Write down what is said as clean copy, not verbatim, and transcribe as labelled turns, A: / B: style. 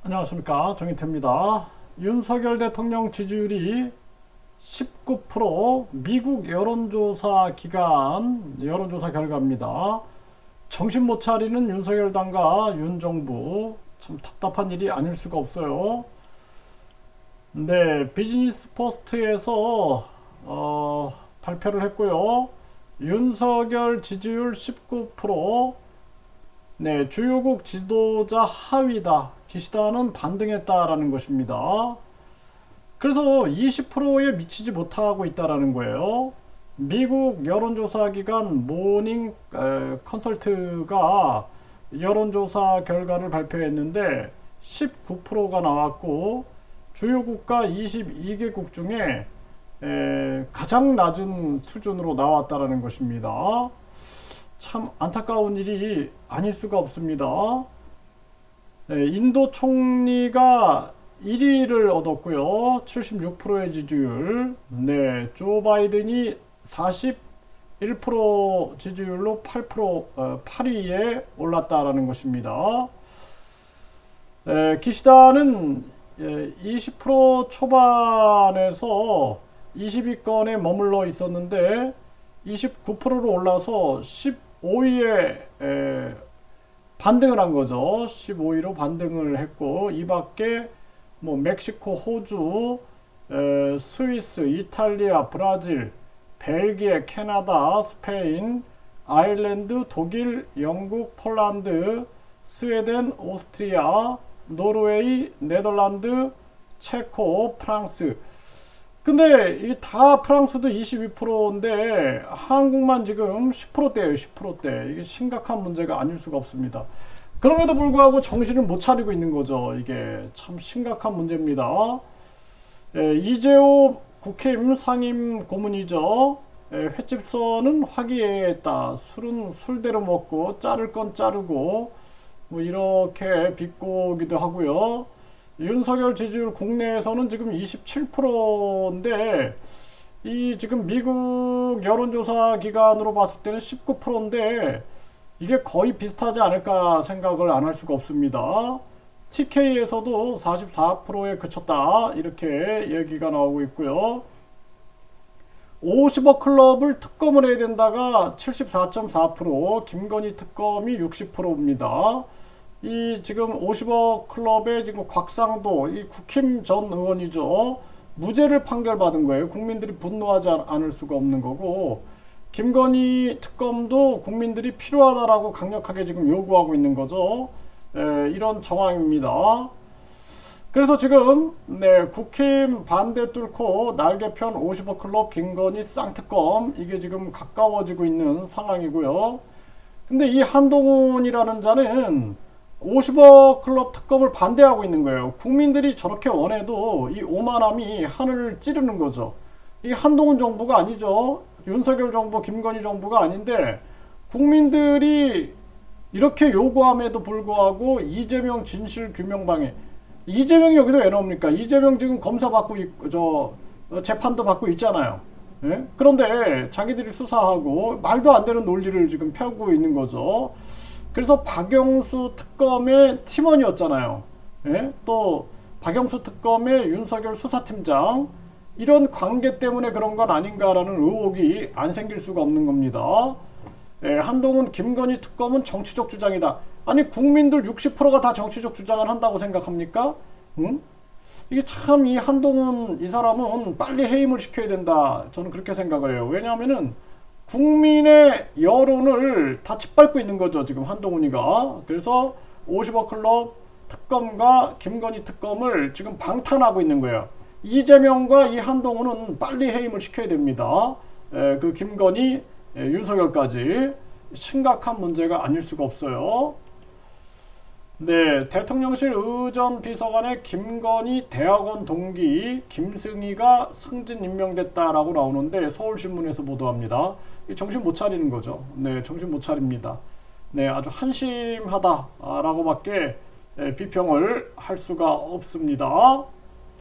A: 안녕하십니까, 정인태입니다. 윤석열 대통령 지지율이 19%, 미국 여론조사 기관 여론조사 결과입니다. 정신 못 차리는 윤석열 당과 윤 정부, 참 답답한 일이 아닐 수가 없어요. 네, 비즈니스 포스트에서 발표를 했고요. 윤석열 지지율 19%, 네, 주요국 지도자 하위다. 기시다는 반등했다라는 것입니다. 그래서 20%에 미치지 못하고 있다라는 거예요. 미국 여론조사 기관 모닝 컨설트가 여론조사 결과를 발표했는데 19%가 나왔고 주요 국가 22개국 중에 가장 낮은 수준으로 나왔다라는 것입니다. 참 안타까운 일이 아닐 수가 없습니다. 네, 인도 총리가 1위를 얻었고요. 76%의 지지율. 네, 조 바이든이 41% 지지율로 8위에 올랐다라는 것입니다. 기시다는 20% 초반에서 20위권에 머물러 있었는데 29%로 올라서 15위에 반등을 한 거죠. 15위로 반등을 했고, 이 밖에 뭐 멕시코, 호주, 스위스, 이탈리아, 브라질, 벨기에, 캐나다, 스페인, 아일랜드, 독일, 영국, 폴란드, 스웨덴, 오스트리아, 노르웨이, 네덜란드, 체코, 프랑스. 근데 이 다 프랑스도 22%인데 한국만 지금 10%대예요. 10%대. 이게 심각한 문제가 아닐 수가 없습니다. 그럼에도 불구하고 정신을 못 차리고 있는 거죠. 이게 참 심각한 문제입니다. 이재호 국힘 상임 고문이죠. 횟집선은 화기애애했다. 술은 술대로 먹고 자를 건 자르고 뭐 이렇게 비꼬기도 하고요. 윤석열 지지율 국내에서는 지금 27%인데 이 지금 미국 여론조사 기관으로 봤을 때는 19%인데 이게 거의 비슷하지 않을까 생각을 안 할 수가 없습니다. TK에서도 44%에 그쳤다 이렇게 얘기가 나오고 있고요. 50억 클럽을 특검을 해야 된다가 74.4%, 김건희 특검이 60%입니다. 이 지금 50억 클럽의 지금 곽상도 이 국힘 전 의원이죠. 무죄를 판결받은 거예요. 국민들이 분노하지 않을 수가 없는 거고, 김건희 특검도 국민들이 필요하다라고 강력하게 지금 요구하고 있는 거죠. 이런 정황입니다. 그래서 지금 국힘 반대 뚫고 날개편 50억 클럽 김건희 쌍특검 이게 지금 가까워지고 있는 상황이고요. 근데 이 한동훈이라는 자는 50억 클럽 특검을 반대하고 있는 거예요. 국민들이 저렇게 원해도 이 오만함이 하늘을 찌르는 거죠. 이 한동훈 정부가 아니죠. 윤석열 정부, 김건희 정부가 아닌데 국민들이 이렇게 요구함에도 불구하고 이재명 진실규명방해. 이재명이 여기서 왜 나옵니까? 이재명 지금 검사받고 재판도 받고 있잖아요. 예? 그런데 자기들이 수사하고 말도 안 되는 논리를 지금 펴고 있는 거죠. 그래서 박영수 특검의 팀원이었잖아요. 예? 또 박영수 특검의 윤석열 수사팀장 이런 관계 때문에 그런 건 아닌가라는 의혹이 안 생길 수가 없는 겁니다. 예, 한동훈 김건희 특검은 정치적 주장이다. 아니 국민들 60%가 다 정치적 주장을 한다고 생각합니까? 응? 이게 참 이 한동훈 이 사람은 빨리 해임을 시켜야 된다. 저는 그렇게 생각을 해요. 왜냐하면은 국민의 여론을 다 짓밟고 있는 거죠. 지금 한동훈이가. 그래서 50억 클럽 특검과 김건희 특검을 지금 방탄하고 있는 거예요. 이재명과 이 한동훈은 빨리 해임을 시켜야 됩니다. 그 김건희, 윤석열까지 심각한 문제가 아닐 수가 없어요. 네, 대통령실 의전 비서관의 김건희 대학원 동기 김승희가 승진 임명됐다라고 나오는데 서울신문에서 보도합니다. 정신 못 차리는 거죠. 네, 정신 못 차립니다. 네, 아주 한심하다라고밖에 비평을 할 수가 없습니다.